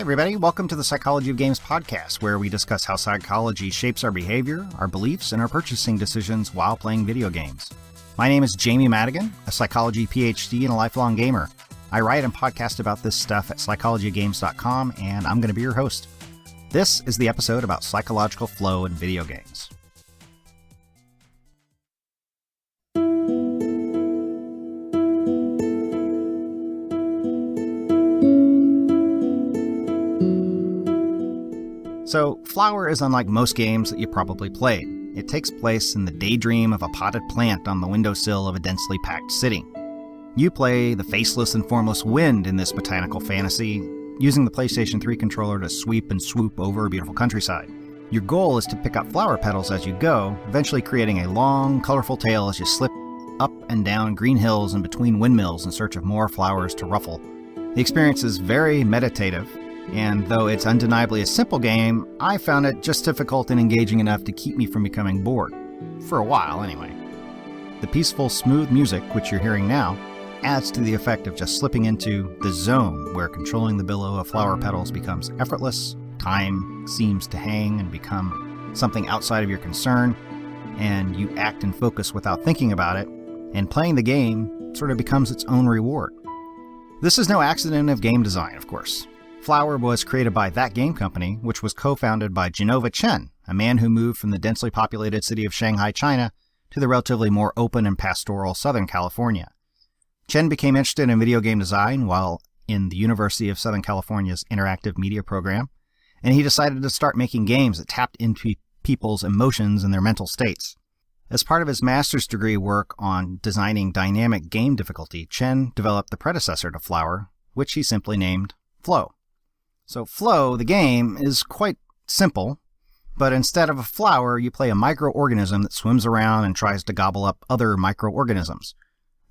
everybody. Welcome to the Psychology of Games podcast, where we discuss how psychology shapes our behavior, our beliefs, and our purchasing decisions while playing video games. My name is Jamie Madigan, a psychology PhD and a lifelong gamer. I write and podcast about this stuff at psychologyofgames.com, and I'm going to be your host. This is the episode about psychological flow in video games. So, Flower is unlike most games that you probably played. It takes place in the daydream of a potted plant on the windowsill of a densely packed city. You play the faceless and formless wind in this botanical fantasy, using the PlayStation 3 controller to sweep and swoop over a beautiful countryside. Your goal is to pick up flower petals as you go, eventually creating a long, colorful tail as you slip up and down green hills and between windmills in search of more flowers to ruffle. The experience is very meditative, and though it's undeniably a simple game, I found it just difficult and engaging enough to keep me from becoming bored. For a while, anyway. The peaceful, smooth music, which you're hearing now, adds to the effect of just slipping into the zone where controlling the billow of flower petals becomes effortless, time seems to hang and become something outside of your concern, and you act and focus without thinking about it, and playing the game sort of becomes its own reward. This is no accident of game design, of course. Flower was created by That Game Company, which was co-founded by Genova Chen, a man who moved from the densely populated city of Shanghai, China, to the relatively more open and pastoral Southern California. Chen became interested in video game design while in the University of Southern California's interactive media program, and he decided to start making games that tapped into people's emotions and their mental states. As part of his master's degree work on designing dynamic game difficulty, Chen developed the predecessor to Flower, which he simply named Flow. So Flow, the game, is quite simple, but instead of a flower, you play a microorganism that swims around and tries to gobble up other microorganisms.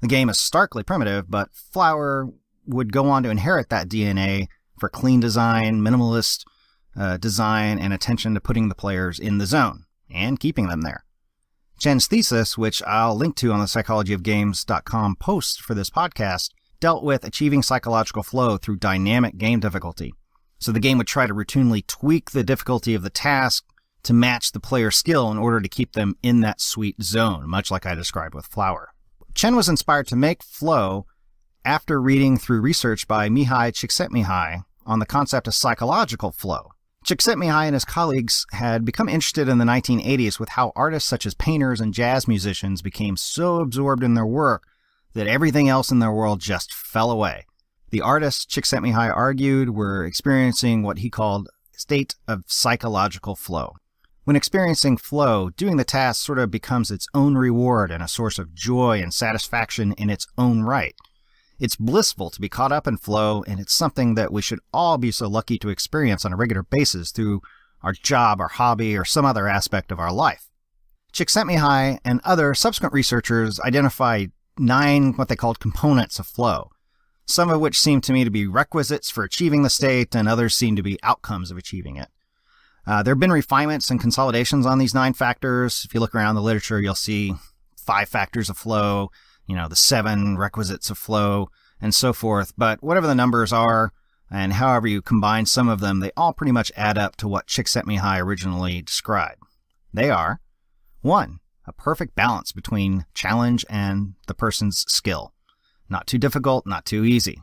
The game is starkly primitive, but Flower would go on to inherit that DNA for clean design, minimalist design, and attention to putting the players in the zone, and keeping them there. Chen's thesis, which I'll link to on the psychologyofgames.com post for this podcast, dealt with achieving psychological flow through dynamic game difficulty. So the game would try to routinely tweak the difficulty of the task to match the player's skill in order to keep them in that sweet zone, much like I described with Flower. Chen was inspired to make Flow after reading through research by Mihai Csikszentmihalyi on the concept of psychological flow. Csikszentmihalyi and his colleagues had become interested in the 1980s with how artists such as painters and jazz musicians became so absorbed in their work that everything else in their world just fell away. The artists, Csikszentmihalyi argued, were experiencing what he called a state of psychological flow. When experiencing flow, doing the task sort of becomes its own reward and a source of joy and satisfaction in its own right. It's blissful to be caught up in flow, and it's something that we should all be so lucky to experience on a regular basis through our job, our hobby, or some other aspect of our life. Csikszentmihalyi and other subsequent researchers identified 9 what they called components of flow, some of which seem to me to be requisites for achieving the state, and others seem to be outcomes of achieving it. There have been refinements and consolidations on these 9 factors. If you look around the literature, you'll see 5 factors of flow, the 7 requisites of flow, and so forth. But whatever the numbers are, and however you combine some of them, they all pretty much add up to what Csikszentmihalyi originally described. They are: 1, a perfect balance between challenge and the person's skill. Not too difficult, not too easy.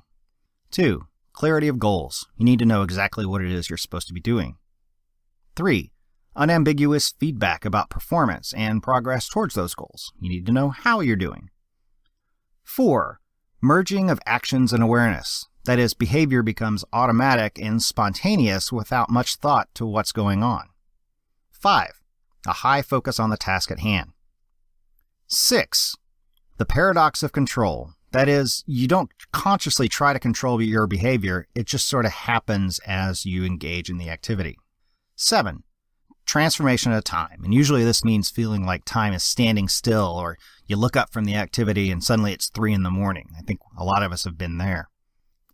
2, clarity of goals. You need to know exactly what it is you're supposed to be doing. 3, unambiguous feedback about performance and progress towards those goals. You need to know how you're doing. 4, merging of actions and awareness. That is, behavior becomes automatic and spontaneous without much thought to what's going on. 5, a high focus on the task at hand. 6, the paradox of control. That is, you don't consciously try to control your behavior, it just sort of happens as you engage in the activity. 7, transformation of time. And usually this means feeling like time is standing still, or you look up from the activity and suddenly it's 3 a.m. I think a lot of us have been there.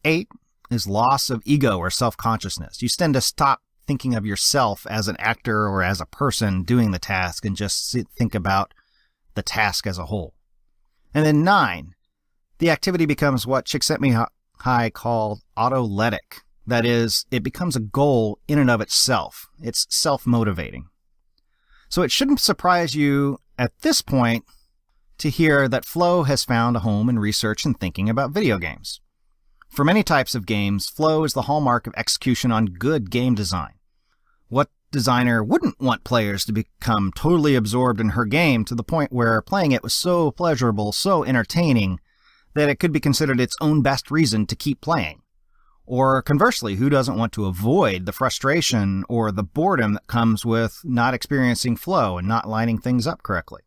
8 is loss of ego or self-consciousness. You tend to stop thinking of yourself as an actor or as a person doing the task and just think about the task as a whole. And then 9, the activity becomes what Csikszentmihalyi called autoletic. That is, it becomes a goal in and of itself. It's self-motivating. So it shouldn't surprise you at this point to hear that flow has found a home in research and thinking about video games. For many types of games, flow is the hallmark of execution on good game design. What designer wouldn't want players to become totally absorbed in her game to the point where playing it was so pleasurable, so entertaining, that it could be considered its own best reason to keep playing? Or conversely, who doesn't want to avoid the frustration or the boredom that comes with not experiencing flow and not lining things up correctly?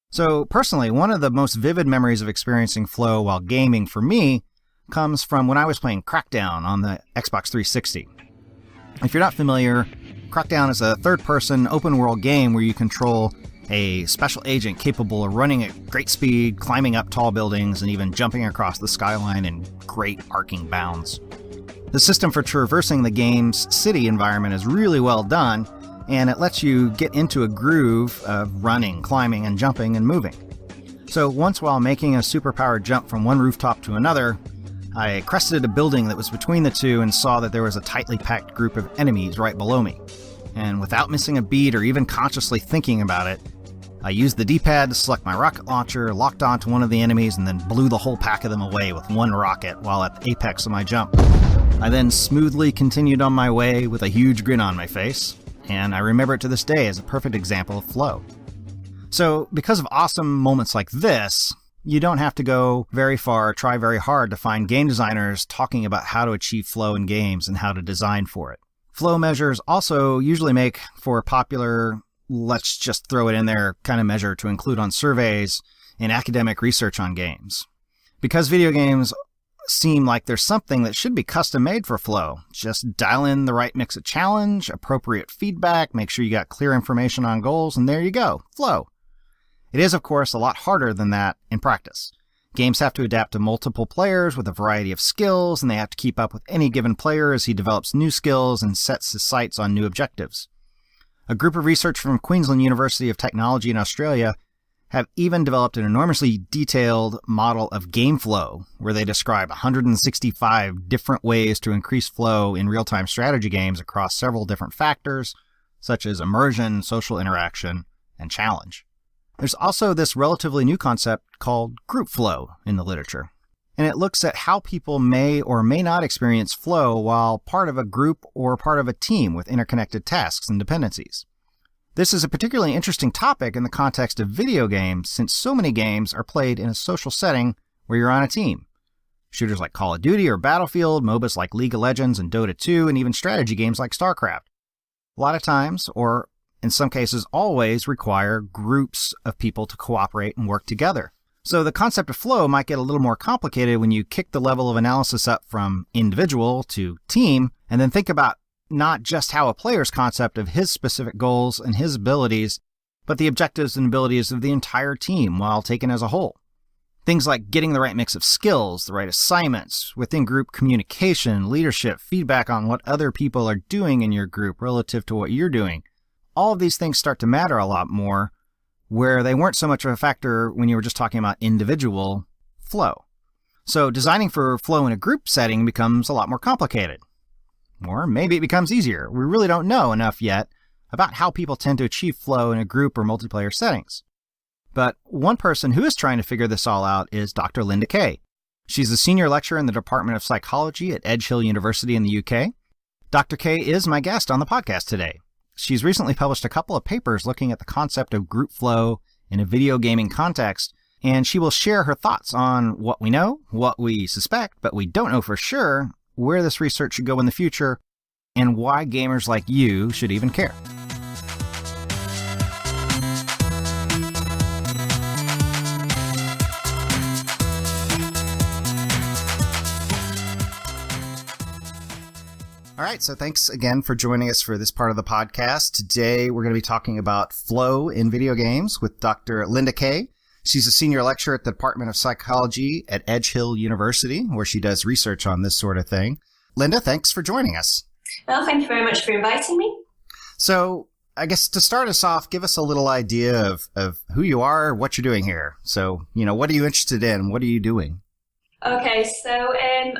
So personally, one of the most vivid memories of experiencing flow while gaming for me comes from when I was playing Crackdown on the Xbox 360. If you're not familiar, Crackdown is a third-person open-world game where you control a special agent capable of running at great speed, climbing up tall buildings, and even jumping across the skyline in great arcing bounds. The system for traversing the game's city environment is really well done, and it lets you get into a groove of running, climbing, and jumping and moving. So once while making a superpowered jump from one rooftop to another, I crested a building that was between the two and saw that there was a tightly packed group of enemies right below me. And without missing a beat or even consciously thinking about it, I used the D-pad to select my rocket launcher, locked onto one of the enemies, and then blew the whole pack of them away with one rocket while at the apex of my jump. I then smoothly continued on my way with a huge grin on my face, and I remember it to this day as a perfect example of flow. So, because of awesome moments like this, you don't have to go very far or try very hard to find game designers talking about how to achieve flow in games and how to design for it. Flow measures also usually make for a popular, let's just throw it in there kind of measure to include on surveys and academic research on games. Because video games seem like there's something that should be custom made for flow. Just dial in the right mix of challenge, appropriate feedback, make sure you got clear information on goals, and there you go, flow. It is, of course, a lot harder than that in practice. Games have to adapt to multiple players with a variety of skills, and they have to keep up with any given player as he develops new skills and sets his sights on new objectives. A group of researchers from Queensland University of Technology in Australia have even developed an enormously detailed model of game flow, where they describe 165 different ways to increase flow in real-time strategy games across several different factors, such as immersion, social interaction, and challenge. There's also this relatively new concept called group flow in the literature, and it looks at how people may or may not experience flow while part of a group or part of a team with interconnected tasks and dependencies. This is a particularly interesting topic in the context of video games, since so many games are played in a social setting where you're on a team. Shooters like Call of Duty or Battlefield, MOBAs like League of Legends and Dota 2, and even strategy games like StarCraft. A lot of times, or in some cases always, require groups of people to cooperate and work together. So the concept of flow might get a little more complicated when you kick the level of analysis up from individual to team, and then think about not just how a player's concept of his specific goals and his abilities, but the objectives and abilities of the entire team while taken as a whole. Things like getting the right mix of skills, the right assignments, within group communication, leadership, feedback on what other people are doing in your group relative to what you're doing. All of these things start to matter a lot more, where they weren't so much of a factor when you were just talking about individual flow. So designing for flow in a group setting becomes a lot more complicated. Or maybe it becomes easier. We really don't know enough yet about how people tend to achieve flow in a group or multiplayer settings. But one person who is trying to figure this all out is Dr. Linda Kaye. She's a senior lecturer in the Department of Psychology at Edge Hill University in the UK. Dr. Kaye is my guest on the podcast today. She's recently published a couple of papers looking at the concept of group flow in a video gaming context, and she will share her thoughts on what we know, what we suspect, but we don't know for sure, where this research should go in the future, and why gamers like you should even care. All right, so thanks again for joining us for this part of the podcast. Today, we're going to be talking about flow in video games with Dr. Linda Kaye. She's a senior lecturer at the Department of Psychology at Edge Hill University, where she does research on this sort of thing. Linda, thanks for joining us. Well, thank you very much for inviting me. So I guess to start us off, give us a little idea of who you are, what you're doing here. So, what are you interested in? What are you doing? Okay, so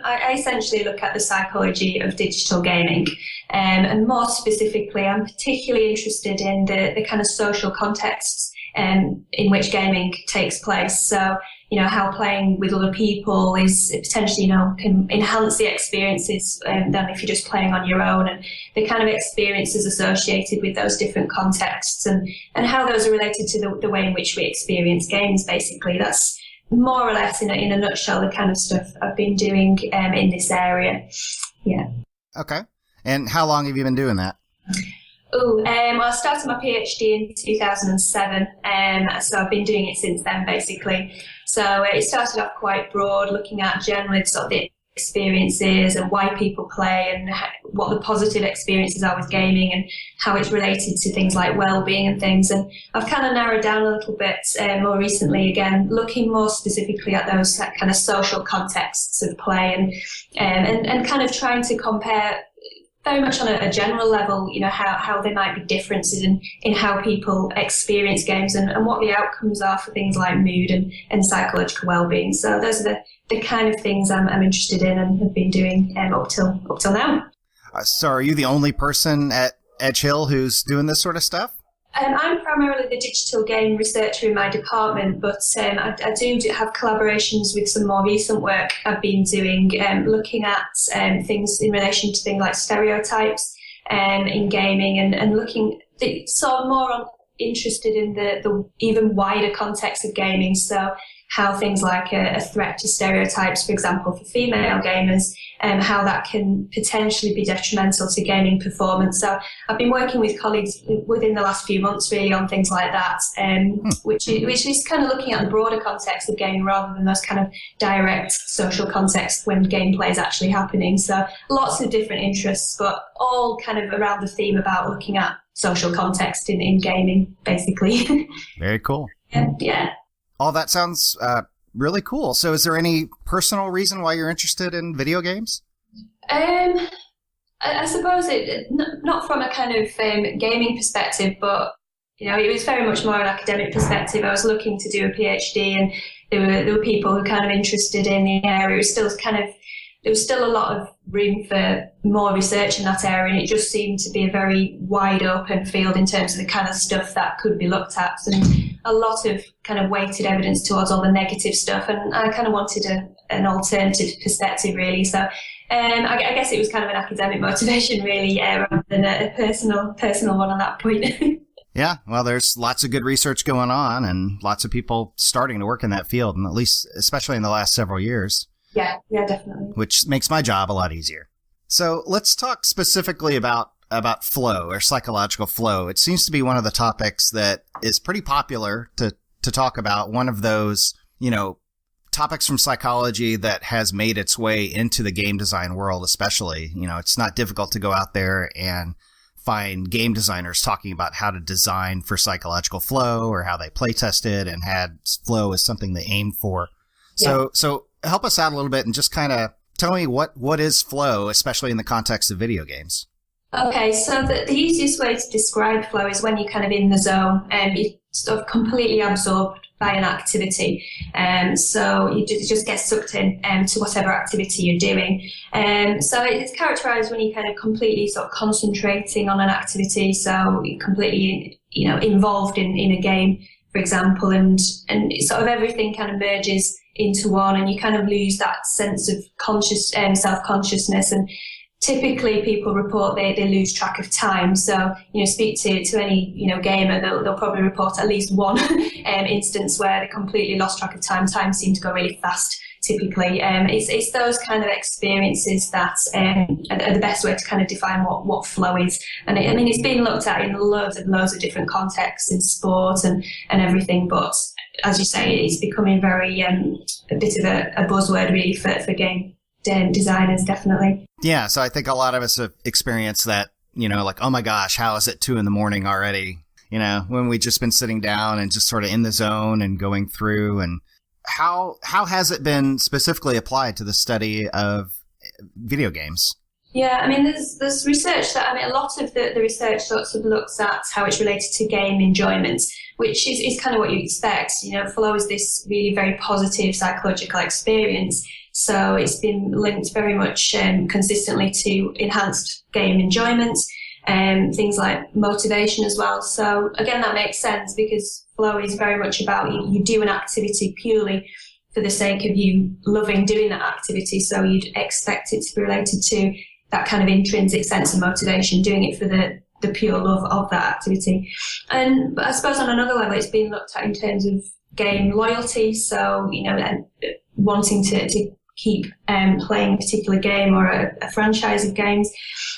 I essentially look at the psychology of digital gaming, and more specifically, I'm particularly interested in the kind of social contexts in which gaming takes place. So, how playing with other people is potentially, can enhance the experiences than if you're just playing on your own, and the kind of experiences associated with those different contexts, and how those are related to the way in which we experience games, basically. That's more or less, in a nutshell, the kind of stuff I've been doing in this area. Yeah. Okay. And how long have you been doing that? Well, I started my PhD in 2007, so I've been doing it since then, basically. So it started off quite broad, looking at generally sort of the experiences and why people play, and what the positive experiences are with gaming, and how it's related to things like well-being and things. And I've kind of narrowed down a little bit more recently, again, looking more specifically at those kind of social contexts of play, and kind of trying to compare very much on a general level, how there might be differences in how people experience games, and what the outcomes are for things like mood and psychological well-being. So those are the kind of things I'm interested in and have been doing up till now. So are you the only person at Edge Hill who's doing this sort of stuff? I'm primarily the digital game researcher in my department, but I do have collaborations with some more recent work I've been doing, looking at things in relation to things like stereotypes in gaming, and looking sort of more interested in the even wider context of gaming. So how things like a threat to stereotypes, for example, for female gamers, how that can potentially be detrimental to gaming performance. So I've been working with colleagues within the last few months really on things like that, which is kind of looking at the broader context of gaming rather than those kind of direct social contexts when gameplay is actually happening. So lots of different interests, but all kind of around the theme about looking at social context in gaming, basically. Very cool. Yeah. All that sounds really cool. So is there any personal reason why you're interested in video games? I suppose not from a kind of gaming perspective, but it was very much more an academic perspective. I was looking to do a PhD, and there were people who were kind of interested in the area. There was still a lot of room for more research in that area, and it just seemed to be a very wide open field in terms of the kind of stuff that could be looked at, and a lot of kind of weighted evidence towards all the negative stuff. And I kind of wanted an alternative perspective, really. So I guess it was kind of an academic motivation, really, rather than a personal one on that point. Yeah, well, there's lots of good research going on, and lots of people starting to work in that field, and at least, especially in the last several years. Yeah, definitely. Which makes my job a lot easier. So let's talk specifically about flow, or psychological flow. It seems to be one of the topics that is pretty popular to talk about. One of those, topics from psychology that has made its way into the game design world, especially. It's not difficult to go out there and find game designers talking about how to design for psychological flow, or how they play test it and had flow as something they aimed for. Yeah. So help us out a little bit and just kind of tell me what is flow, especially in the context of video games. Okay, so the easiest way to describe flow is when you're kind of in the zone and you're sort of completely absorbed by an activity. So you just get sucked in to whatever activity you're doing. So it's characterized when you're kind of completely sort of concentrating on an activity. So you're completely, involved in a game, for example, and sort of everything kind of merges into one, and you kind of lose that sense of self-consciousness. And typically people report they lose track of time. So, speak to any, gamer, they'll probably report at least one instance where they completely lost track of time. Time seemed to go really fast, typically. It's those kind of experiences that are the best way to kind of define what flow is. And it's being looked at in loads of different contexts in sport and everything. But as you say, it's becoming very a bit of a buzzword really for game designers, definitely. Yeah, so I think a lot of us have experienced that, like, oh my gosh, how is it 2 a.m. already? When we've just been sitting down and just sort of in the zone and going through. And how has it been specifically applied to the study of video games? Yeah, there's research that, a lot of the research sort of looks at how it's related to game enjoyment, which is kind of what you expect. Flow is this really very positive psychological experience. So it's been linked very much consistently to enhanced game enjoyment and things like motivation as well. So again, that makes sense because flow is very much about you do an activity purely for the sake of you loving doing that activity. So you'd expect it to be related to that kind of intrinsic sense of motivation, doing it for the pure love of that activity. But I suppose on another level, it's been looked at in terms of game loyalty. So, wanting to keep playing a particular game or a franchise of games.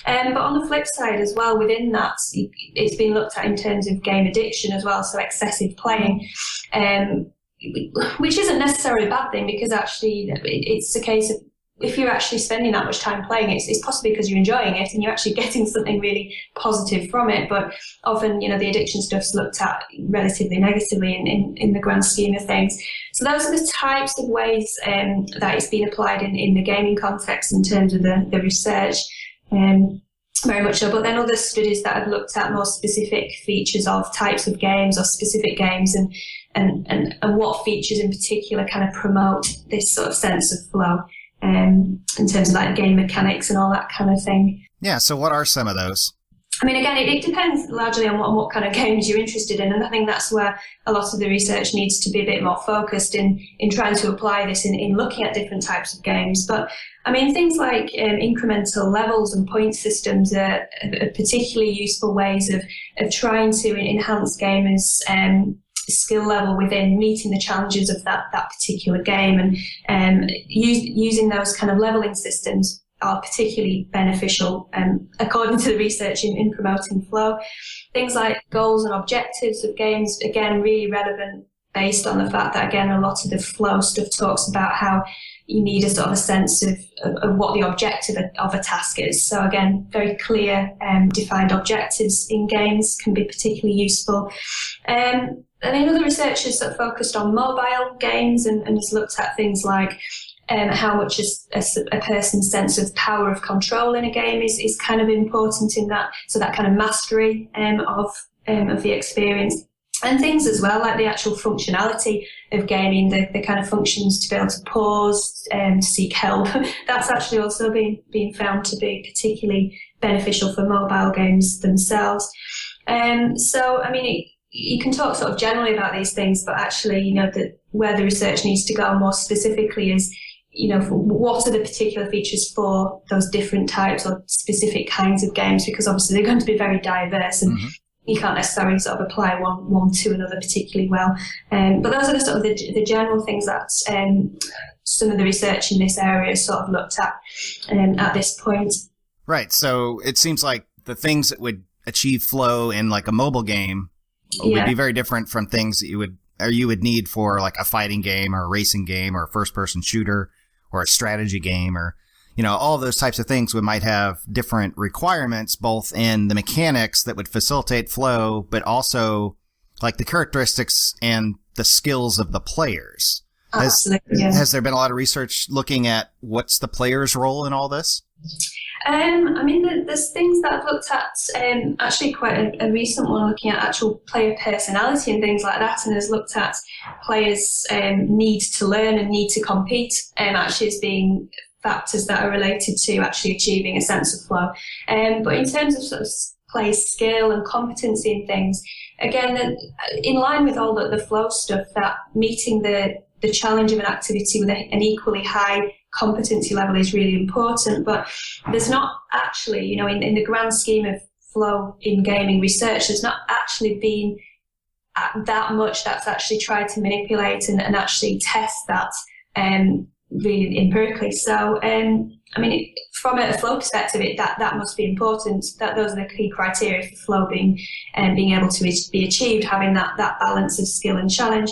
But on the flip side as well, within that, it's been looked at in terms of game addiction as well, so excessive playing, which isn't necessarily a bad thing because actually it's a case of if you're actually spending that much time playing, it's possibly because you're enjoying it and you're actually getting something really positive from it. But often, the addiction stuff's looked at relatively negatively in the grand scheme of things. So those are the types of ways that it's been applied in the gaming context in terms of the research, very much so. But then other studies that have looked at more specific features of types of games or specific games and what features in particular kind of promote this sort of sense of flow. In terms of like game mechanics and all that kind of thing. Yeah, so what are some of those? I mean, again, it depends largely on what kind of games you're interested in, and I think that's where a lot of the research needs to be a bit more focused in trying to apply this in looking at different types of games. But I mean, things like incremental levels and point systems are particularly useful ways of trying to enhance gamers' skill level within meeting the challenges of that particular game, and using those kind of leveling systems are particularly beneficial according to the research in promoting flow. Things like goals and objectives of games, again, really relevant based on the fact that, again, a lot of the flow stuff talks about how you need a sort of a sense of what the objective of a task is. So again, very clear defined objectives in games can be particularly useful. And then other research has sort of focused on mobile games and has looked at things like how much a person's sense of power of control in a game is kind of important in that. So that kind of mastery of the experience. And things as well, like the actual functionality of gaming, the kind of functions to be able to pause and seek help. That's actually also been found to be particularly beneficial for mobile games themselves. So, I mean, you can talk sort of generally about these things, but actually, where the research needs to go more specifically is, what are the particular features for those different types or specific kinds of games, because obviously they're going to be very diverse and you can't necessarily sort of apply one to another particularly well. But those are the sort of the general things that some of the research in this area sort of looked at this point. Right. So it seems like the things that would achieve flow in like a mobile game would be very different from things that you would need for like a fighting game or a racing game or a first-person shooter or a strategy game, or all of those types of things might have different requirements, both in the mechanics that would facilitate flow, but also like the characteristics and the skills of the players. Absolutely. Has there been a lot of research looking at what's the player's role in all this? I mean, there's things that I've looked at, actually quite a recent one looking at actual player personality and things like that, and has looked at players' need to learn and need to compete, actually as being factors that are related to actually achieving a sense of flow. But in terms of sort of players' skill and competency and things, again, in line with all the flow stuff, that meeting the challenge of an activity with an equally high competency level is really important. But there's not actually, in the grand scheme of flow in gaming research, there's not actually been that much that's actually tried to manipulate and actually test that really empirically. So, I mean, from a flow perspective, that must be important. That those are the key criteria for flow being able to be achieved, having that balance of skill and challenge.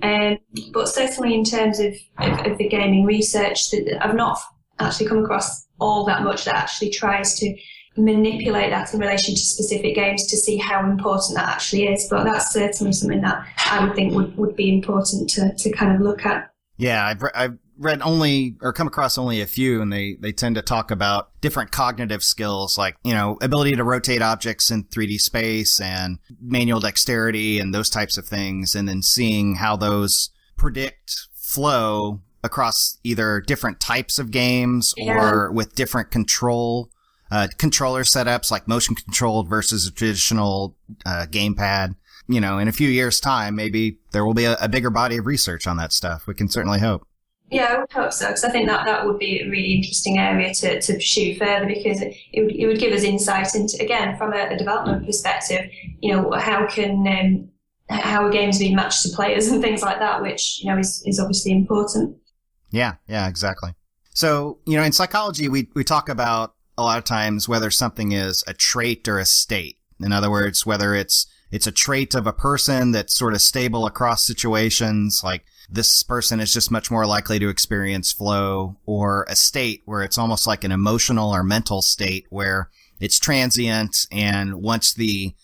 But certainly in terms of the gaming research, I've not actually come across all that much that actually tries to manipulate that in relation to specific games to see how important that actually is. But that's certainly something that I would think would be important to kind of look at. Yeah, I've read only or come across only a few, and they tend to talk about different cognitive skills like, ability to rotate objects in 3D space and manual dexterity and those types of things, and then seeing how those predict flow across either different types of games or with different controller setups, like motion controlled versus a traditional gamepad. In a few years' time, maybe there will be a bigger body of research on that stuff. We can certainly hope. Yeah, I would hope so, because I think that would be a really interesting area to pursue further, because it would give us insight into, again, from a development perspective, how are games being matched to players and things like that, which, is obviously important. Yeah, exactly. So, in psychology, we talk about a lot of times whether something is a trait or a state. In other words, whether it's a trait of a person that's sort of stable across situations, like this person is just much more likely to experience flow, or a state where it's almost like an emotional or mental state where it's transient, and once the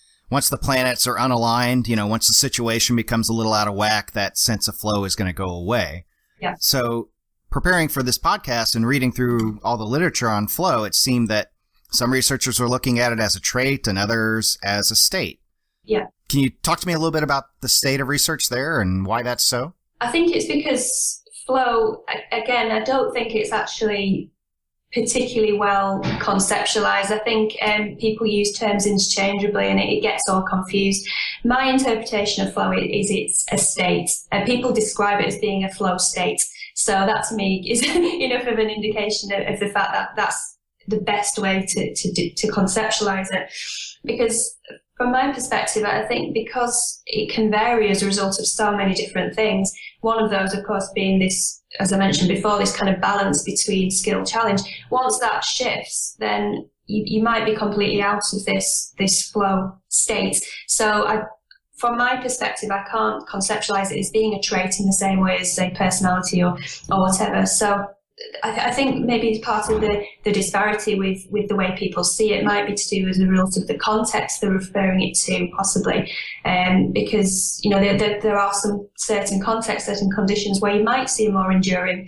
planets are unaligned, once the situation becomes a little out of whack, that sense of flow is going to go away. Yeah. So preparing for this podcast and reading through all the literature on flow, it seemed that some researchers were looking at it as a trait and others as a state. Yeah. Can you talk to me a little bit about the state of research there and why that's so? I think it's because flow, again, I don't think it's actually particularly well conceptualized. I think people use terms interchangeably and it gets all confused. My interpretation of flow is it's a state. People describe it as being a flow state. So that to me is enough of an indication of the fact that that's the best way to conceptualize it. Because from my perspective, I think because it can vary as a result of so many different things, one of those, of course, being this, as I mentioned before, this kind of balance between skill challenge. Once that shifts, then you might be completely out of this flow state. So from my perspective, I can't conceptualize it as being a trait in the same way as, say, personality or whatever. So I think maybe part of the disparity with the way people see it might be to do as a result of the context they're referring it to, possibly, because there are some certain contexts, certain conditions where you might see a more enduring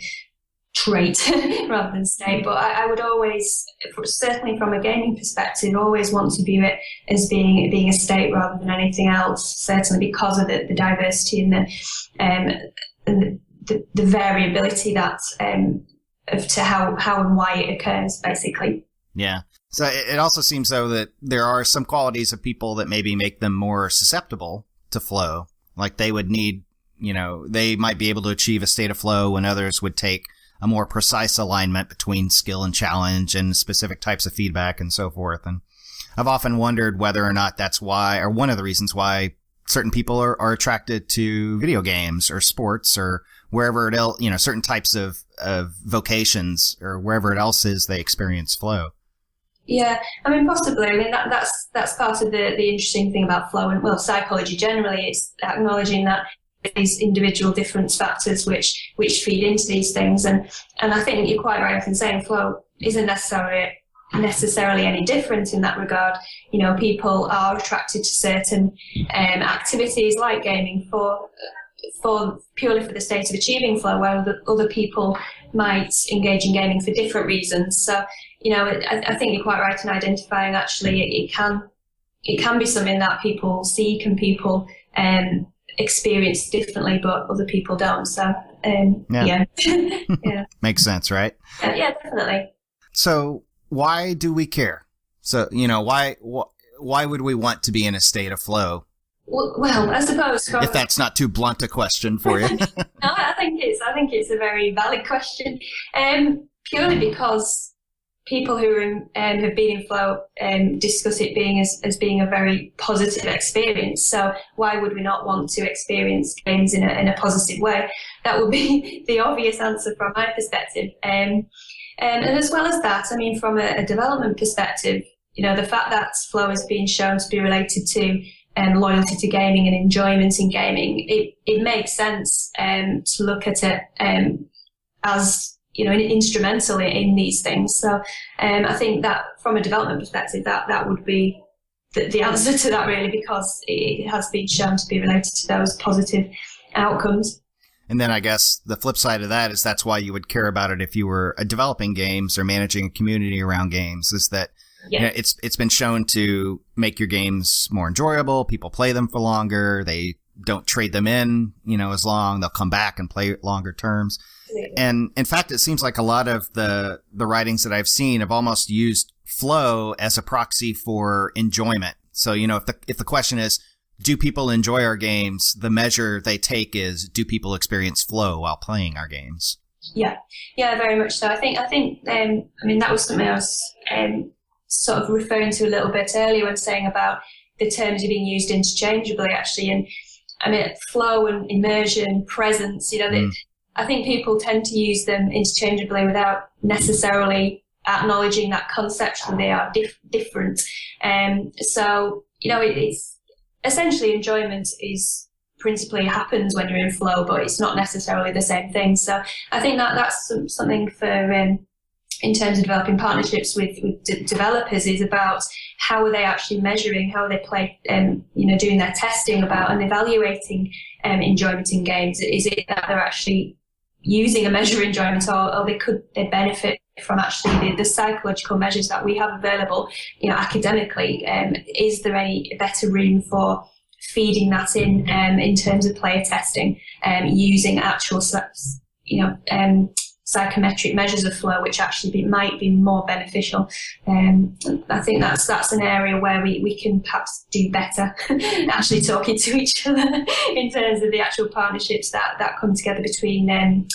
trait rather than state. But I would always, certainly from a gaming perspective, always want to view it as being a state rather than anything else. Certainly because of the diversity and the variability that. To how and why it occurs, basically. Yeah. So it also seems, though, that there are some qualities of people that maybe make them more susceptible to flow. Like they would need, they might be able to achieve a state of flow when others would take a more precise alignment between skill and challenge and specific types of feedback and so forth. And I've often wondered whether or not that's why, or one of the reasons why certain people are attracted to video games or sports or wherever it else, certain types of vocations or wherever it else is they experience flow. Yeah, I mean, possibly. I mean, that's part of the interesting thing about flow and, well, psychology generally. It's acknowledging that these individual different factors which feed into these things. And I think you're quite right in saying flow isn't necessarily any different in that regard. People are attracted to certain activities like gaming for purely for the state of achieving flow, while other people might engage in gaming for different reasons. So, I think you're quite right in identifying actually it can be something that people seek and people experience differently, but other people don't. So, yeah. Yeah. Makes sense, right? Yeah, definitely. So why do we care? So, why would we want to be in a state of flow? Well, I suppose if that's not too blunt a question for you. No, I think it's a very valid question. Purely because people who have been in flow discuss it being as being a very positive experience. So why would we not want to experience games in a positive way? That would be the obvious answer from my perspective. And as well as that, I mean, from a development perspective, the fact that flow is being shown to be related to loyalty to gaming and enjoyment in gaming, it makes sense to look at it as instrumental in these things. So I think that from a development perspective, that would be the answer to that, really, because it has been shown to be related to those positive outcomes. And then I guess the flip side of that is that's why you would care about it if you were developing games or managing a community around games, is that it's been shown to make your games more enjoyable. People play them for longer. They don't trade them in, as long. They'll come back and play longer terms. absolutely. And in fact, it seems like a lot of the writings that I've seen have almost used flow as a proxy for enjoyment. So, if the question is, do people enjoy our games? The measure they take is, do people experience flow while playing our games? Yeah, very much so. I think that was something I was sort of referring to a little bit earlier when saying about the terms are being used interchangeably, actually. And I mean, flow and immersion, presence, I think people tend to use them interchangeably without necessarily acknowledging that conceptually they are different. It's essentially enjoyment is principally happens when you're in flow, but it's not necessarily the same thing. So I think that's something for in terms of developing partnerships with developers is about how are they actually measuring, how are they doing their testing about and evaluating enjoyment in games. Is it that they're actually using a measure of enjoyment, or they benefit from actually the psychological measures that we have available, academically? Is there any better room for feeding that in terms of player testing, using actual psychometric measures of flow, which actually might be more beneficial. I think that's an area where we can perhaps do better, actually talking to each other in terms of the actual partnerships that come together between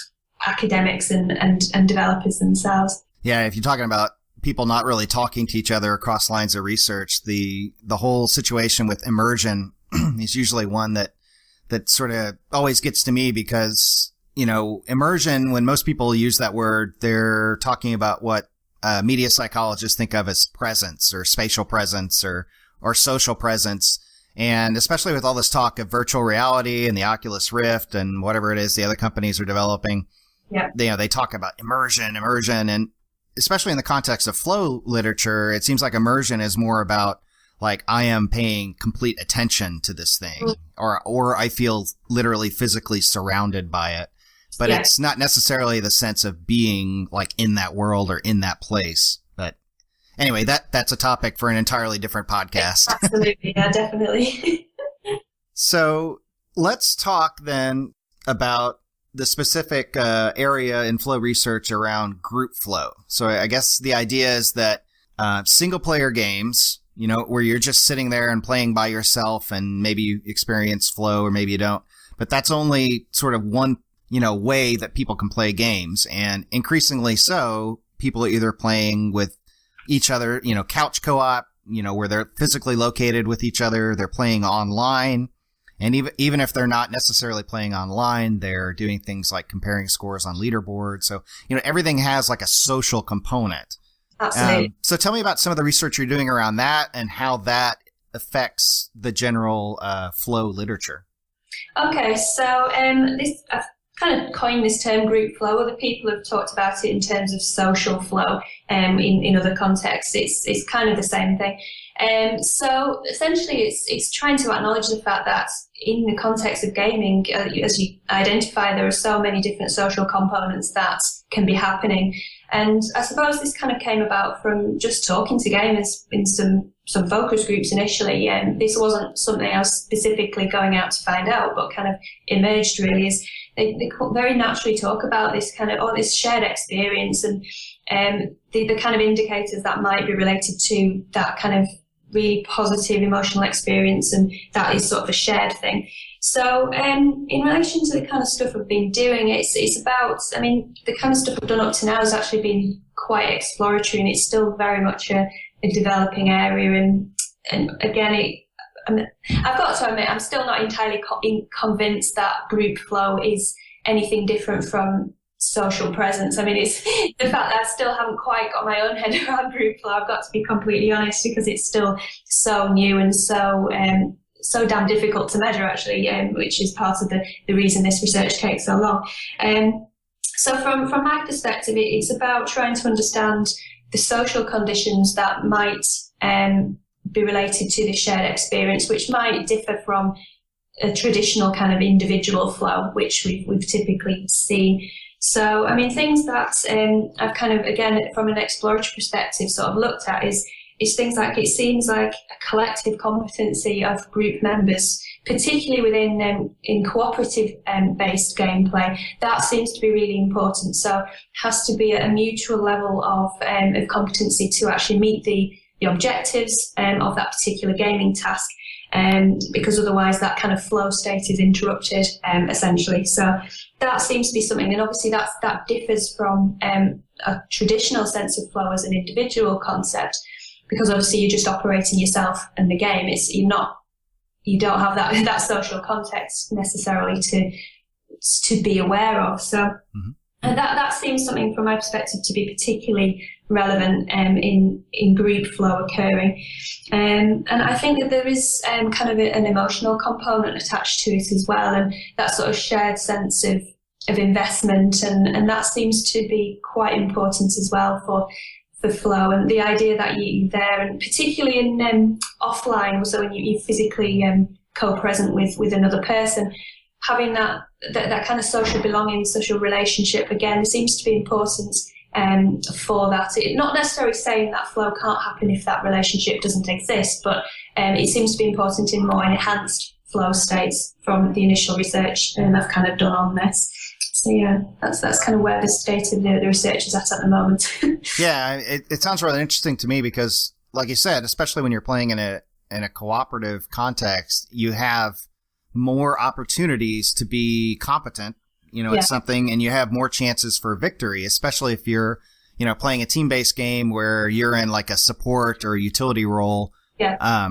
academics and developers themselves. Yeah, if you're talking about people not really talking to each other across lines of research, the whole situation with immersion is usually one that sort of always gets to me because, immersion, when most people use that word, they're talking about what media psychologists think of as presence or spatial presence or social presence. And especially with all this talk of virtual reality and the Oculus Rift and whatever it is the other companies are developing, they talk about immersion. And especially in the context of flow literature, it seems like immersion is more about like, I am paying complete attention to this thing, or I feel literally physically surrounded by it. But it's not necessarily the sense of being like in that world or in that place. But anyway, that's a topic for an entirely different podcast. Absolutely. Yeah, definitely. So let's talk then about the specific area in flow research around group flow. So I guess the idea is that single player games, where you're just sitting there and playing by yourself and maybe you experience flow or maybe you don't, but that's only sort of one way that people can play games. And increasingly so, people are either playing with each other, couch co-op, where they're physically located with each other. They're playing online. And even if they're not necessarily playing online, they're doing things like comparing scores on leaderboards. So, everything has like a social component. Absolutely. So tell me about some of the research you're doing around that and how that affects the general flow literature. Okay, so I've kind of coined this term group flow. Other people have talked about it in terms of social flow in other contexts. It's kind of the same thing. So essentially it's trying to acknowledge the fact that in the context of gaming, as you identify, there are so many different social components that can be happening. And I suppose this kind of came about from just talking to gamers in some focus groups initially. This wasn't something I was specifically going out to find out, but kind of emerged really as they very naturally talk about this kind of, this shared experience and the kind of indicators that might be related to that kind of really positive emotional experience, and that is sort of a shared thing. So in relation to the kind of stuff I've been doing, it's about, the kind of stuff I've done up to now has actually been quite exploratory, and it's still very much a developing area. And again, I've got to admit, I'm still not entirely convinced that group flow is anything different from social presence. It's the fact that I still haven't quite got my own head around group flow. I've got to be completely honest, because it's still so new and so damn difficult to measure, actually, which is part of the reason this research takes so long. So from my perspective, it's about trying to understand the social conditions that might be related to the shared experience, which might differ from a traditional kind of individual flow, which we've typically seen. So, things that I've kind of, again, from an exploratory perspective, sort of looked at is it's things like, it seems like a collective competency of group members, particularly within in cooperative based gameplay. That seems to be really important. So it has to be at a mutual level of competency to actually meet the objectives of that particular gaming task. Because otherwise that kind of flow state is interrupted, essentially. So that seems to be something, and obviously that differs from a traditional sense of flow as an individual concept, because obviously you're just operating yourself and the game. You don't have that social context necessarily to be aware of. So and that seems something from my perspective to be particularly relevant in group flow occurring. And I think that there is kind of an emotional component attached to it as well, and that sort of shared sense of investment, and that seems to be quite important as well for flow, and the idea that you're there, and particularly in offline, so when you're physically co-present with another person, having that kind of social belonging, social relationship, again, seems to be important for that. Not necessarily saying that flow can't happen if that relationship doesn't exist, but it seems to be important in more enhanced flow states from the initial research I've kind of done on this. So yeah, that's kind of where the state of the research is at the moment. Yeah, it sounds really interesting to me because, like you said, especially when you're playing in a cooperative context, you have more opportunities to be competent, at something, and you have more chances for victory, especially if you're, playing a team-based game where you're in like a support or utility role. Yeah.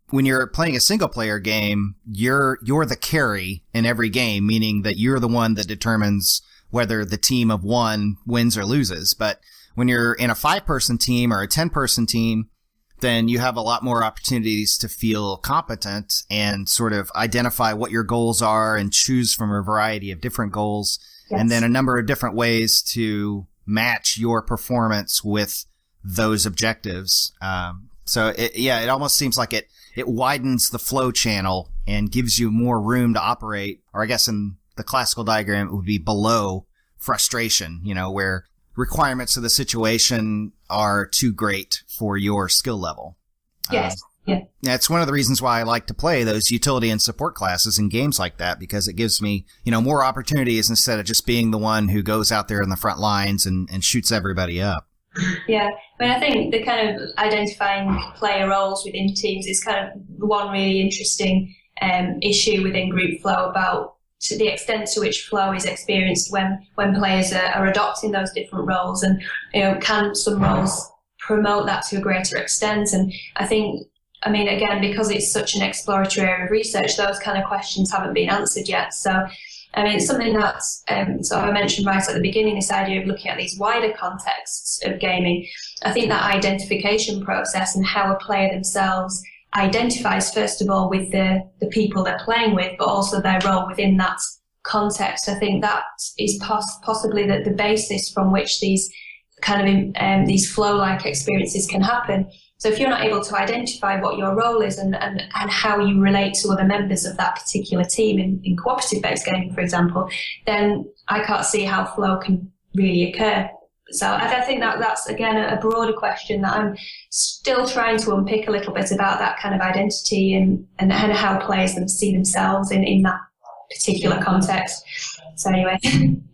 When you're playing a single-player game, you're the carry in every game, meaning that you're the one that determines whether the team of one wins or loses. But when you're in a 5-person team or a 10-person team, then you have a lot more opportunities to feel competent and sort of identify what your goals are and choose from a variety of different goals. Yes. And then a number of different ways to match your performance with those objectives. So it almost seems like it widens the flow channel and gives you more room to operate, or I guess in the classical diagram, it would be below frustration, where requirements of the situation are too great for your skill level. Yes. Yeah. That's one of the reasons why I like to play those utility and support classes in games like that, because it gives me, more opportunities instead of just being the one who goes out there in the front lines and shoots everybody up. Yeah, I think the kind of identifying player roles within teams is kind of one really interesting issue within group flow, about to the extent to which flow is experienced when players are adopting those different roles, and can some roles promote that to a greater extent. And I think, again, because it's such an exploratory area of research, those kind of questions haven't been answered yet. So it's something that I mentioned right at the beginning, this idea of looking at these wider contexts of gaming. I think that identification process and how a player themselves identifies, first of all, with the people they're playing with, but also their role within that context. I think that is possibly the basis from which these kind of these flow-like experiences can happen. So if you're not able to identify what your role is and how you relate to other members of that particular team in cooperative-based gaming, for example, then I can't see how flow can really occur. So I think that's, again, a broader question that I'm still trying to unpick a little bit about, that kind of identity and how players see themselves in that particular context. So anyway,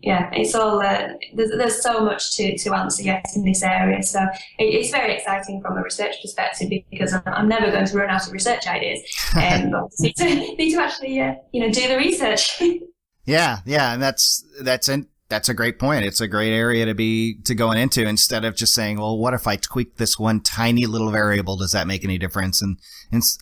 yeah, it's all there's so much to answer yet in this area. So it's very exciting from a research perspective, because I'm never going to run out of research ideas, but need to actually do the research. Yeah, and that's a great point. It's a great area to going into, instead of just saying, well, what if I tweak this one tiny little variable? Does that make any difference? And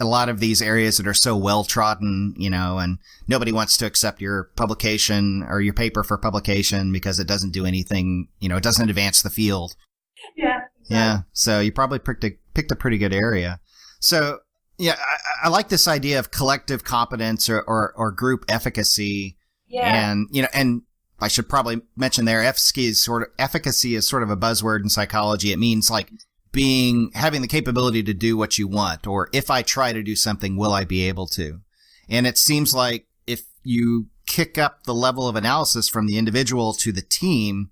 a lot of these areas that are so well trodden, and nobody wants to accept your publication or your paper for publication because it doesn't do anything, it doesn't advance the field. Yeah. Yeah. So you probably picked a pretty good area. So yeah, I like this idea of collective competence or group efficacy. Yeah. And I should probably mention there, efficacy is sort of a buzzword in psychology. It means like having the capability to do what you want, or if I try to do something, will I be able to? And it seems like if you kick up the level of analysis from the individual to the team,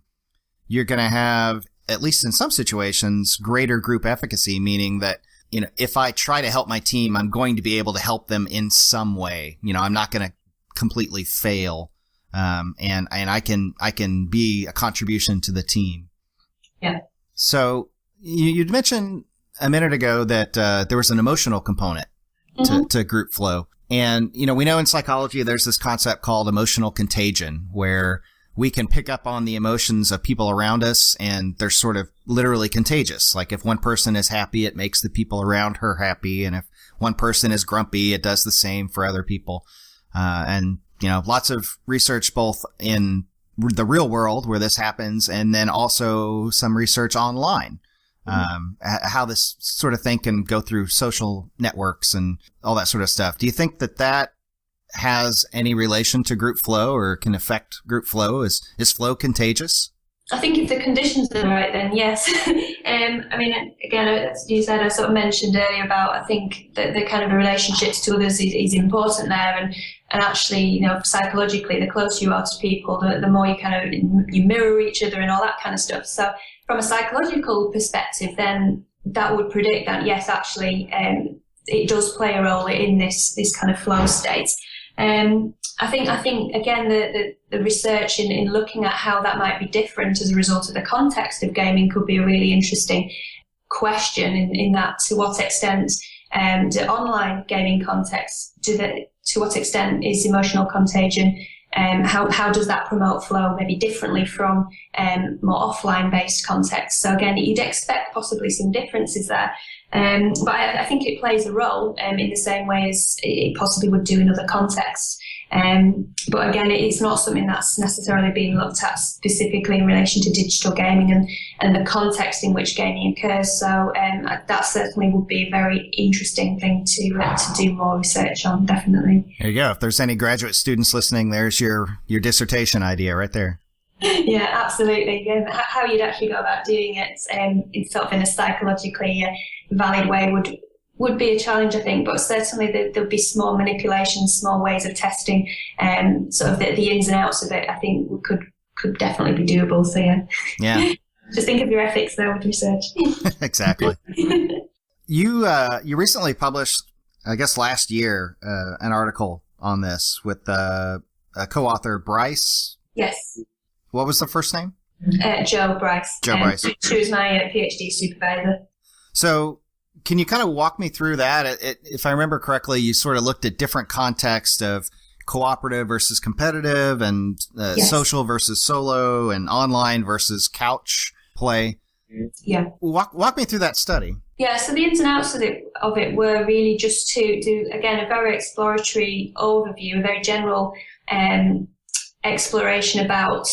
you're going to have at least in some situations, greater group efficacy, meaning that, if I try to help my team, I'm going to be able to help them in some way. I'm not going to completely fail. And I can be a contribution to the team. Yeah. So you'd mentioned a minute ago that there was an emotional component to group flow. And, we know in psychology there's this concept called emotional contagion, where we can pick up on the emotions of people around us, and they're sort of literally contagious. Like if one person is happy, it makes the people around her happy. And if one person is grumpy, it does the same for other people. And lots of research both in the real world where this happens, and then also some research online. How this sort of thing can go through social networks and all that sort of stuff. Do you think that has any relation to group flow or can affect group flow? Is flow contagious? I think if the conditions are right, then yes. Again, as you said, I sort of mentioned earlier about, I think that the kind of relationships to others is important there. And actually, psychologically, the closer you are to people, the more you mirror each other and all that kind of stuff. So from a psychological perspective, then that would predict that, yes, actually, it does play a role in this kind of flow state. I think again, the research in looking at how that might be different as a result of the context of gaming could be a really interesting question in that to what extent the online gaming context, to what extent is emotional contagion, how does that promote flow maybe differently from more offline based contexts. So again, you'd expect possibly some differences there. But I think it plays a role in the same way as it possibly would do in other contexts. But again, it's not something that's necessarily being looked at specifically in relation to digital gaming and the context in which gaming occurs. So that certainly would be a very interesting thing to do more research on, definitely. There you go. If there's any graduate students listening, there's your dissertation idea right there. Yeah, absolutely. How you'd actually go about doing it in sort of in a psychologically valid way would be a challenge, I think, but certainly there'll be small manipulations, small ways of testing, sort of the ins and outs of it, I think could definitely be doable. So yeah. Just think of your ethics there with research. Exactly. You recently published, I guess last year, an article on this with a co-author, Bryce. Yes. What was the first name? Jo Bryce. Jo Bryce. She was my PhD supervisor. So can you kind of walk me through that? If I remember correctly, you sort of looked at different contexts of cooperative versus competitive and yes. social versus solo and online versus couch play. Yeah. Walk me through that study. Yeah, so the ins and outs of it were really just to do, again, a very exploratory overview, a very general exploration about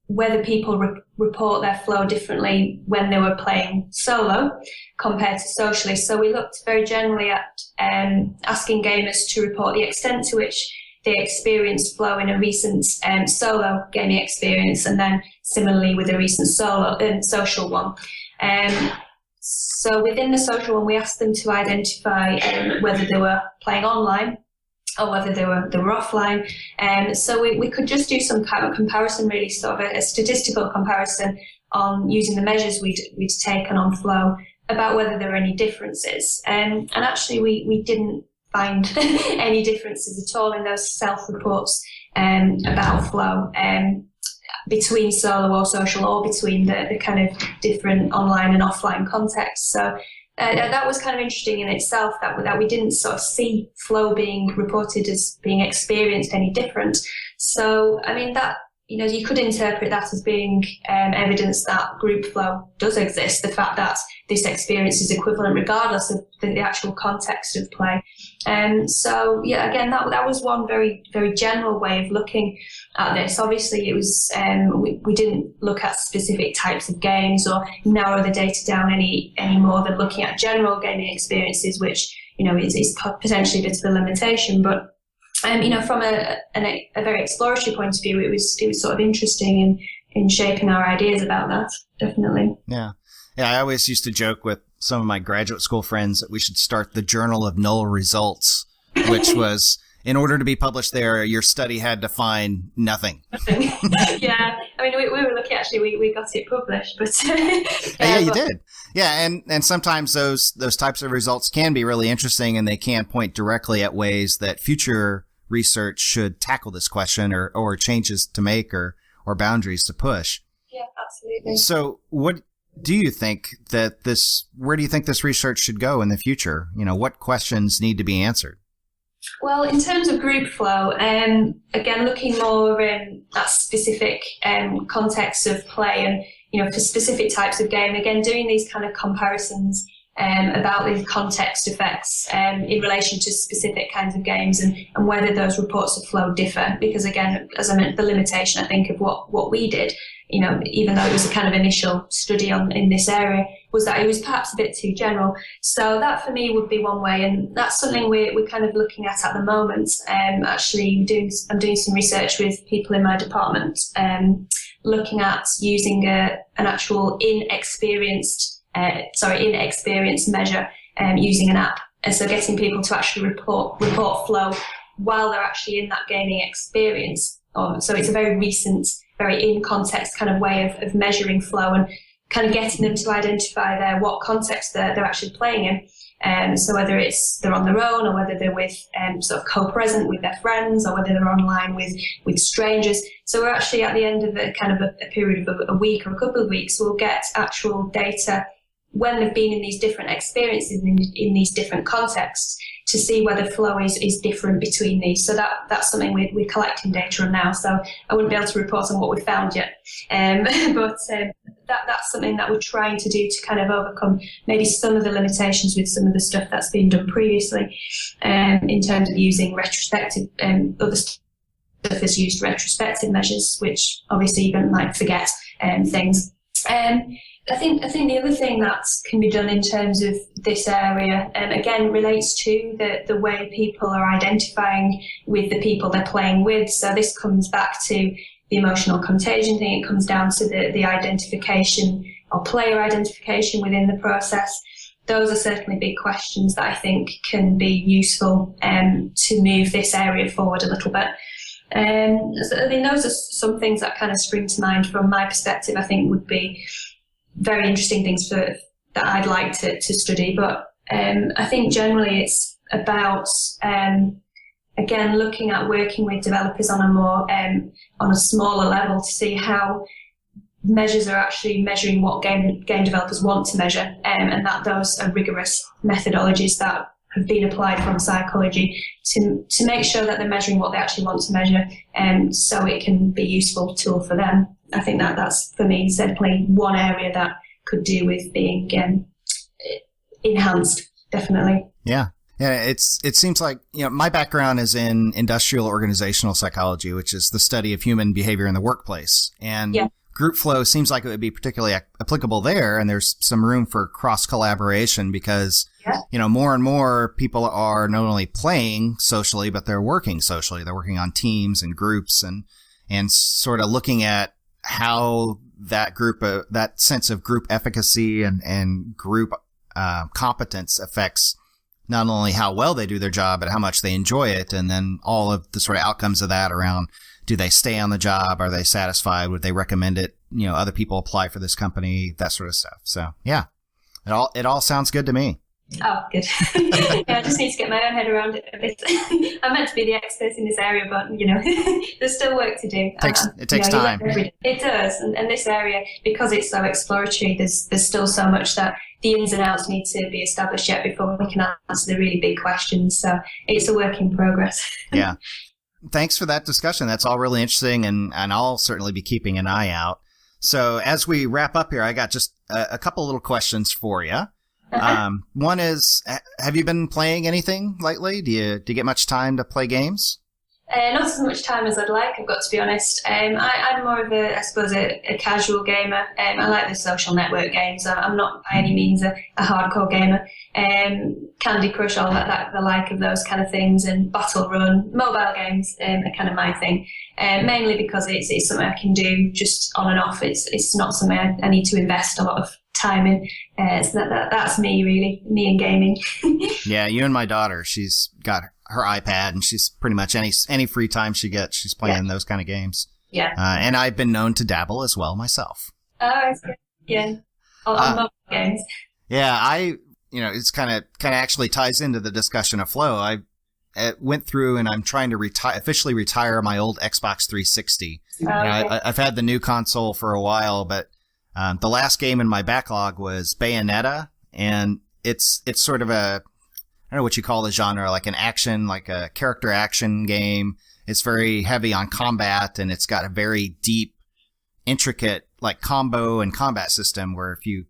whether people report their flow differently when they were playing solo compared to socially. So we looked very generally at asking gamers to report the extent to which they experienced flow in a recent solo gaming experience, and then similarly with a recent social one. So within the social one, we asked them to identify whether they were playing online or whether they were offline. So we could just do some kind of comparison, really, sort of a statistical comparison on using the measures we'd taken on flow about whether there were any differences. And actually, we didn't find any differences at all in those self-reports about flow between solo or social, or between the kind of different online and offline contexts. So that was kind of interesting in itself, that we didn't sort of see flow being reported as being experienced any different. So, I mean, that, you could interpret that as being evidence that group flow does exist, the fact that this experience is equivalent regardless of the actual context of play. So, yeah, again, that was one very, very general way of looking at this. Obviously, it was we didn't look at specific types of games or narrow the data down any more than looking at general gaming experiences, which, is potentially a bit of a limitation. But from a very exploratory point of view, it was sort of interesting in shaping our ideas about that, definitely. Yeah. Yeah, I always used to joke with some of my graduate school friends that we should start the Journal of Null Results, which was, in order to be published there, your study had to find nothing. Yeah, I mean, we were lucky actually. We got it published, but yeah, you did. Yeah, and sometimes those types of results can be really interesting, and they can point directly at ways that future research should tackle this question, or changes to make, or boundaries to push. Yeah, absolutely. So, what do you think where do you think this research should go in the future? What questions need to be answered? Well, in terms of group flow, again, looking more at specific contexts of play and, for specific types of game, again, doing these kind of comparisons about the context effects in relation to specific kinds of games and whether those reports of flow differ. Because, again, as I meant, the limitation, I think, of what we did, even though it was a kind of initial study in this area, was that it was perhaps a bit too general. So that for me would be one way, and that's something we're kind of looking at the moment. Actually, I'm doing some research with people in my department, looking at using an actual inexperienced measure using an app, and so getting people to actually report flow while they're actually in that gaming experience. So it's a very recent, very in context kind of way of measuring flow and kind of getting them to identify what context they're actually playing in. So whether it's they're on their own, or whether they're with sort of co-present with their friends, or whether they're online with strangers. So we're actually at the end of a kind of a period of a week or a couple of weeks, we'll get actual data when they've been in these different experiences in these different contexts, to see whether flow is different between these. So that's something we're collecting data on now. So I wouldn't be able to report on what we've found yet. But that's something that we're trying to do to kind of overcome maybe some of the limitations with some of the stuff that's been done previously, in terms of using retrospective, other stuff has used retrospective measures, which obviously you might forget things. I think the other thing that can be done in terms of this area, again, relates to the way people are identifying with the people they're playing with. So this comes back to the emotional contagion thing. It comes down to the identification or player identification within the process. Those are certainly big questions that I think can be useful to move this area forward a little bit. So, I mean, those are some things that kind of spring to mind from my perspective. I think would be very interesting things that I'd like to study. But I think generally it's about, again, looking at working with developers on a more on a smaller level to see how measures are actually measuring what game developers want to measure, and that those are rigorous methodologies that have been applied from psychology to make sure that they're measuring what they actually want to measure, so it can be a useful tool for them. I think that's, for me, certainly one area that could do with being enhanced, definitely. Yeah. Yeah, it seems like, my background is in industrial organizational psychology, which is the study of human behavior in the workplace. And group flow seems like it would be particularly applicable there. And there's some room for cross collaboration because, more and more people are not only playing socially, but they're working socially. They're working on teams and groups and sort of looking at how that that sense of group efficacy and group competence affects not only how well they do their job, but how much they enjoy it. And then all of the sort of outcomes of that around, do they stay on the job? Are they satisfied? Would they recommend it? Other people apply for this company, that sort of stuff. So yeah, it all sounds good to me. Oh, good. I just need to get my own head around it a bit. I'm meant to be the expert in this area, but, there's still work to do. It takes time. It does. And this area, because it's so exploratory, there's still so much that the ins and outs need to be established yet before we can answer the really big questions. So it's a work in progress. Yeah. Thanks for that discussion. That's all really interesting, and I'll certainly be keeping an eye out. So as we wrap up here, I got just a couple little questions for you. One is, have you been playing anything lately? Do you get much time to play games? Not as much time as I'd like, I've got to be honest. I'm more of a casual gamer. I like the social network games. I'm not by any means a hardcore gamer. Candy Crush, all that, the like of those kind of things, and Battle Run, mobile games are kind of my thing. Mainly because it's something I can do just on and off. It's not something I need to invest a lot of timing. So that's me, really, me and gaming. Yeah, you and my daughter, she's got her iPad, and she's pretty much any free time she gets, she's playing those kind of games. Yeah. And I've been known to dabble as well myself. Oh, that's good. Yeah. On mobile games. Yeah, it's kind of actually ties into the discussion of flow. I went through and I'm trying to officially retire my old Xbox 360. Okay. I've had the new console for a while, but the last game in my backlog was Bayonetta, and it's sort of I don't know what you call the genre, like an action, like a character action game. It's very heavy on combat, and it's got a very deep, intricate like combo and combat system where if you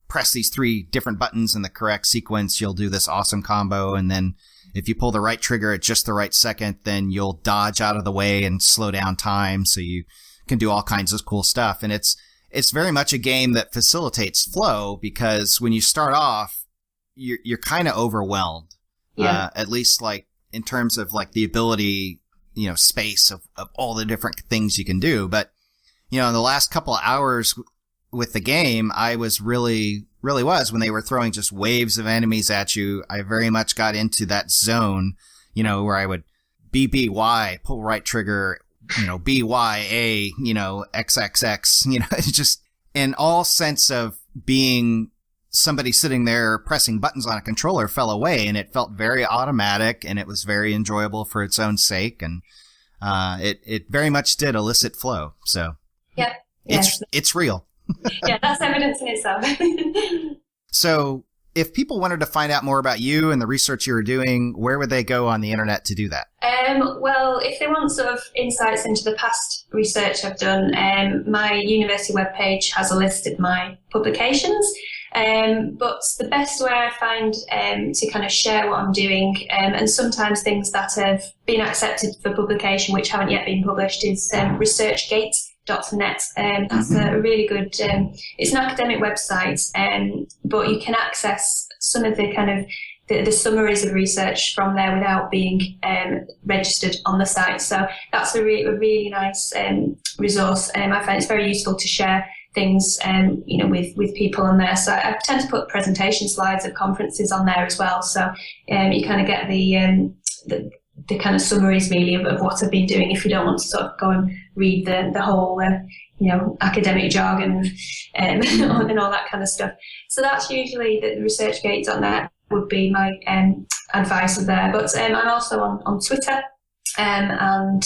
press these 3 different buttons in the correct sequence, you'll do this awesome combo, and then if you pull the right trigger at just the right second, then you'll dodge out of the way and slow down time so you can do all kinds of cool stuff. And it's very much a game that facilitates flow, because when you start off, you're kind of overwhelmed. Yeah. At least like in terms of like the ability, space of all the different things you can do. But, in the last couple of hours with the game, I was really was when they were throwing just waves of enemies at you. I very much got into that zone, where I would BBY, pull right trigger, BYA, XXX, just in all sense of being somebody sitting there pressing buttons on a controller fell away, and it felt very automatic, and it was very enjoyable for its own sake. And, it very much did elicit flow. So yeah, it's real. Yeah, that's evidence in itself. So if people wanted to find out more about you and the research you were doing, where would they go on the internet to do that? Well, if they want sort of insights into the past research I've done, my university webpage has a list of my publications. But the best way I find to kind of share what I'm doing, and sometimes things that have been accepted for publication which haven't yet been published, is researchgate.net. That's a really good, it's an academic website, but you can access some of the kind of the summaries of research from there without being registered on the site. So that's a really nice resource. I find it's very useful to share things, with people on there. So I tend to put presentation slides of conferences on there as well. So you kind of get the kind of summaries really of what I've been doing if you don't want to sort of go and read the whole, academic jargon and all that kind of stuff. So that's usually the researchgate.net would be my advice there. But I'm also on Twitter, and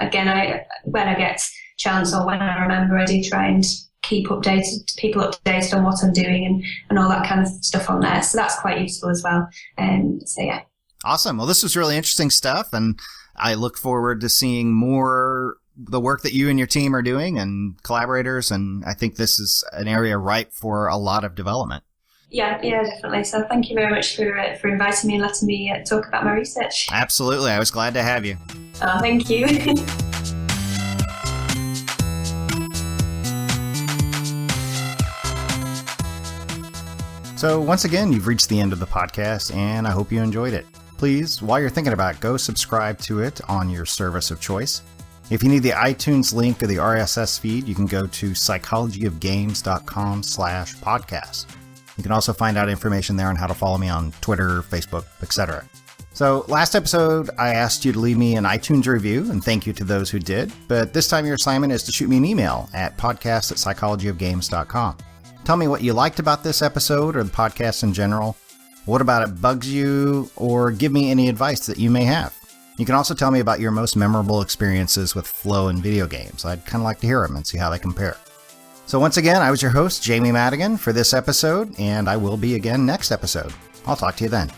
again, when I get chance or when I remember, I do try and keep people updated on what I'm doing and all that kind of stuff on there. So that's quite useful as well. So yeah. Awesome. Well, this was really interesting stuff, and I look forward to seeing more the work that you and your team are doing and collaborators, and I think this is an area ripe for a lot of development. Yeah, definitely. So thank you very much for inviting me and letting me talk about my research. Absolutely. I was glad to have you. Oh, thank you. So once again, you've reached the end of the podcast, and I hope you enjoyed it. Please, while you're thinking about it, go subscribe to it on your service of choice. If you need the iTunes link or the RSS feed, you can go to psychologyofgames.com/podcast. You can also find out information there on how to follow me on Twitter, Facebook, etc. So last episode, I asked you to leave me an iTunes review, and thank you to those who did. But this time your assignment is to shoot me an email at podcast@psychologyofgames.com. Tell me what you liked about this episode or the podcast in general. What about it bugs you, or give me any advice that you may have. You can also tell me about your most memorable experiences with flow in video games. I'd kind of like to hear them and see how they compare. So once again, I was your host, Jamie Madigan, for this episode, and I will be again next episode. I'll talk to you then.